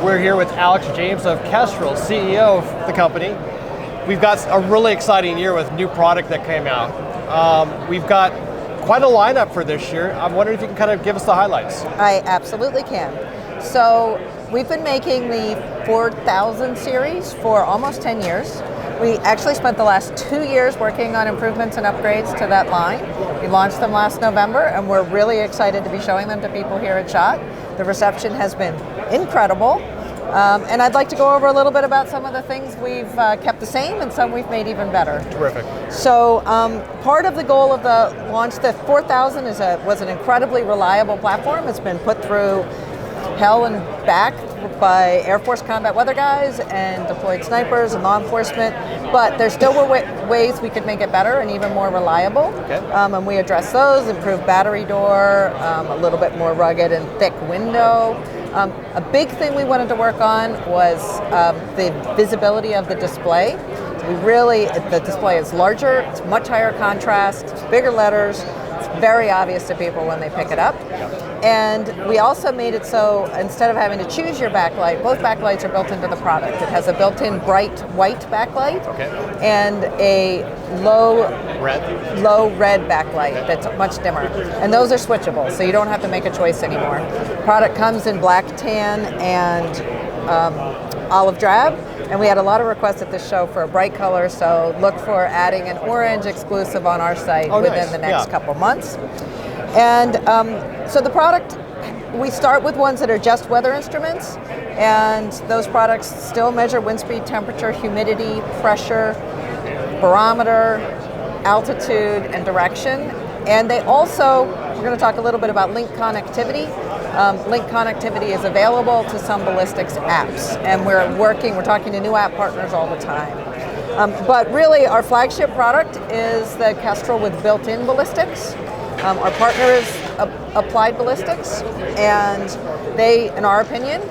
We're here with Alex James of Kestrel, CEO of the company. We've got a really exciting year with new product that came out. We've got quite a lineup for this year. I'm wondering if you can kind of give us the highlights. I absolutely can. So we've been making the 4000 series for almost 10 years. We actually spent the last 2 years working on improvements and upgrades to that line. We launched them last November, and we're really excited to be showing them to people here at SHOT. The reception has been incredible. And I'd like to go over a little bit about some of the things we've kept the same and some we've made even better. Terrific. So part of the goal of the launch, the 4000 was an incredibly reliable platform. It's been put through hell and back by Air Force combat weather guys and deployed snipers and law enforcement, but there still were ways we could make it better and even more reliable. Okay. And we addressed those, improved battery door, a little bit more rugged and thick window. A big thing we wanted to work on was the visibility of the display. The display is larger, it's much higher contrast, it's bigger letters, it's very obvious to people when they pick it up. Yeah. And we also made it so instead of having to choose your backlight, both backlights are built into the product. It has a built-in bright white backlight and a low red backlight that's much dimmer. And those are switchable, so you don't have to make a choice anymore. Product comes in black, tan, and olive drab. And we had a lot of requests at this show for a bright color, so look for adding an orange exclusive on our site within the next couple months. And so the product, we start with ones that are just weather instruments, and those products still measure wind speed, temperature, humidity, pressure, barometer, altitude, and direction. And they also, we're going to talk a little bit about link connectivity. Link connectivity is available to some ballistics apps, and we're talking to new app partners all the time. But really, our flagship product is the Kestrel with built-in ballistics. Our partner is Applied Ballistics, and they, in our opinion,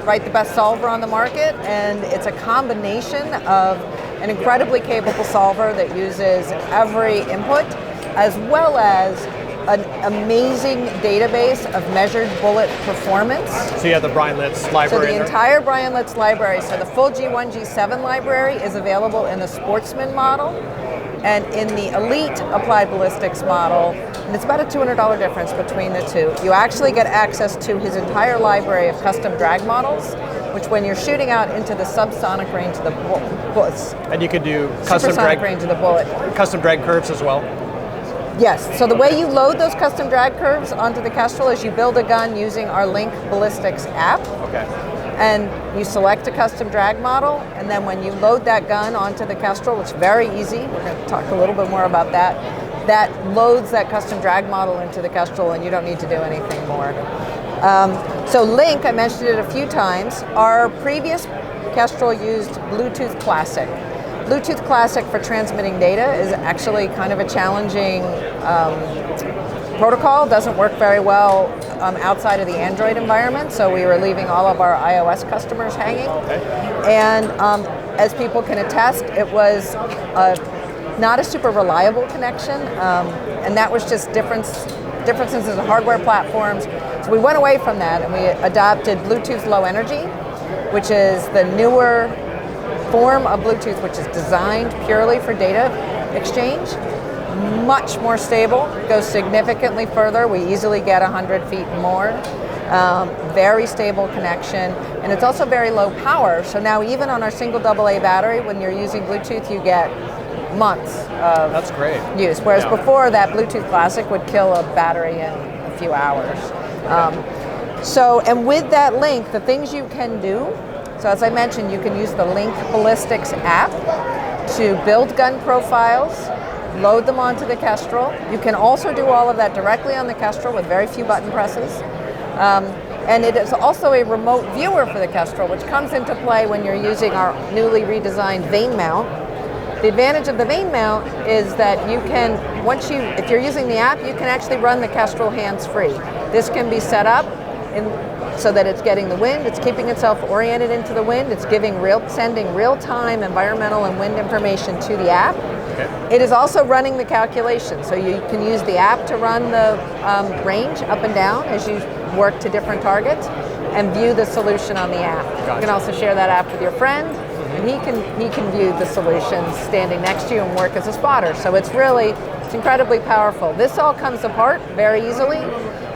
write the best solver on the market, and it's a combination of an incredibly capable solver that uses every input, as well as an amazing database of measured bullet performance. So you have the Brian Litz library. So the entire Brian Litz library, so the full G1, G7 library is available in the Sportsman model and in the Elite Applied Ballistics model, and it's about a $200 difference between the two. You actually get access to his entire library of custom drag models, which when you're shooting out into the subsonic range of the bullets. And you can do custom drag range of the bullet. Custom drag curves as well. Yes, so the way you load those custom drag curves onto the Kestrel is you build a gun using our Link Ballistics app. Okay. And you select a custom drag model, and then when you load that gun onto the Kestrel, which is very easy, we're going to talk a little bit more about that, that loads that custom drag model into the Kestrel, and you don't need to do anything more. So Link, I mentioned it a few times, our previous Kestrel used Bluetooth Classic. Bluetooth Classic for transmitting data is actually kind of a challenging protocol. Doesn't work very well outside of the Android environment, so we were leaving all of our iOS customers hanging. And as people can attest, it was not a super reliable connection, and that was just differences in the hardware platforms. So we went away from that and we adopted Bluetooth Low Energy, which is the newer form of Bluetooth, which is designed purely for data exchange. Much more stable, goes significantly further. We easily get 100 feet more. Very stable connection, and it's also very low power. So now even on our single AA battery, when you're using Bluetooth, you get months of That's great. use. Whereas before, that Bluetooth Classic would kill a battery in a few hours. And with that Link, the things you can do, so as I mentioned, you can use the Link Ballistics app to build gun profiles, load them onto the Kestrel. You can also do all of that directly on the Kestrel with very few button presses. And it is also a remote viewer for the Kestrel, which comes into play when you're using our newly redesigned vane mount. The advantage of the vane mount is that you can, if you're using the app, you can actually run the Kestrel hands-free. This can be set up so that it's getting the wind, it's keeping itself oriented into the wind, it's sending real-time environmental and wind information to the app. Okay. It is also running the calculation, so you can use the app to run the range up and down as you work to different targets. and view the solution on the app. Gotcha. You can also share that app with your friend, and he can view the solution standing next to you and work as a spotter. So it's incredibly powerful. This all comes apart very easily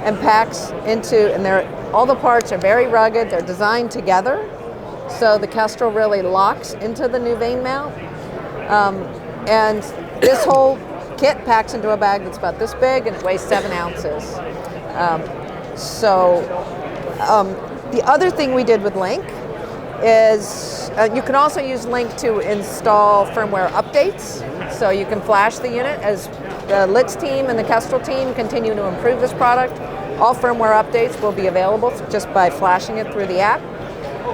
and packs into, and all the parts are very rugged. They're designed together, so the Kestrel really locks into the new vane mount. And this whole kit packs into a bag that's about this big, and it weighs 7 ounces. The other thing we did with Link is you can also use Link to install firmware updates. So you can flash the unit as the Litz team and the Kestrel team continue to improve this product. All firmware updates will be available just by flashing it through the app.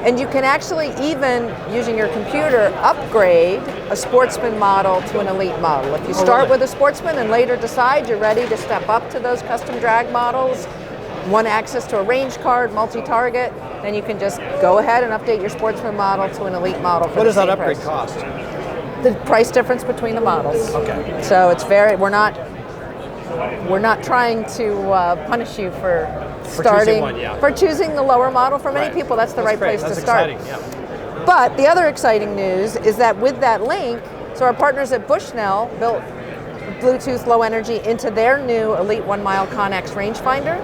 And you can actually, even using your computer, upgrade a Sportsman model to an Elite model. If you start with a Sportsman and later decide you're ready to step up to those custom drag models, want access to a range card, multi-target, then you can just go ahead and update your Sportsman model to an Elite model for What does that upgrade price. cost? The price difference between the models. Okay. So it's we're not trying to punish you for starting, for choosing the lower model. For many people, that's the right place to start. Exciting, yeah. But the other exciting news is that with that Link, so our partners at Bushnell built Bluetooth low energy into their new Elite 1 Mile Connex rangefinder.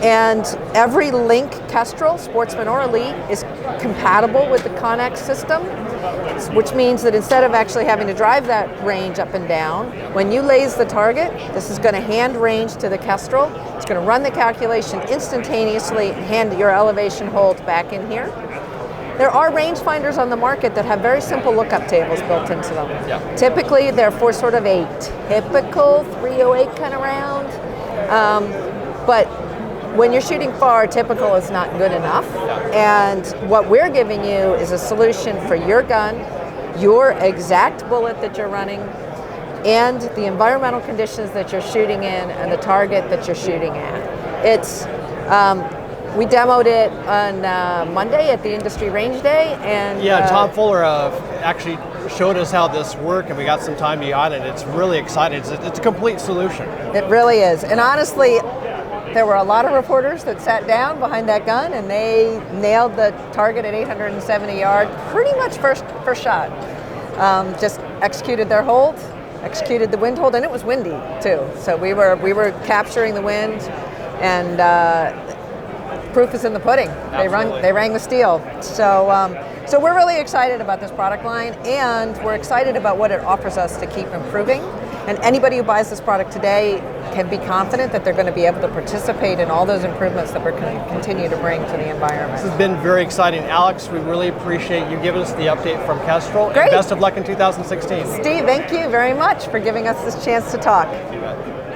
And every Link Kestrel, Sportsman or Elite, is compatible with the Connex system, which means that instead of actually having to drive that range up and down, when you laze the target, this is going to hand range to the Kestrel. It's going to run the calculation instantaneously, hand your elevation hold back in here. There are rangefinders on the market that have very simple lookup tables built into them. Yeah. Typically, they're for sort of a typical 308 kind of round, but when you're shooting far, typical is not good enough. Yeah. And what we're giving you is a solution for your gun, your exact bullet that you're running, and the environmental conditions that you're shooting in and the target that you're shooting at. It's we demoed it on Monday at the Industry Range Day, and Tom Fuller actually showed us how this worked, and we got some time behind it. It's really exciting. It's a complete solution. It really is, and honestly, there were a lot of reporters that sat down behind that gun, and they nailed the target at 870 yards, pretty much first shot. Just executed their hold, executed the wind hold, and it was windy too. So we were capturing the wind, and proof is in the pudding. They rang the steel. So we're really excited about this product line, and we're excited about what it offers us to keep improving. And anybody who buys this product today can be confident that they're going to be able to participate in all those improvements that we're going to continue to bring to the environment. This has been very exciting. Alex, we really appreciate you giving us the update from Kestrel. Great. And best of luck in 2016. Steve, thank you very much for giving us this chance to talk. You bet.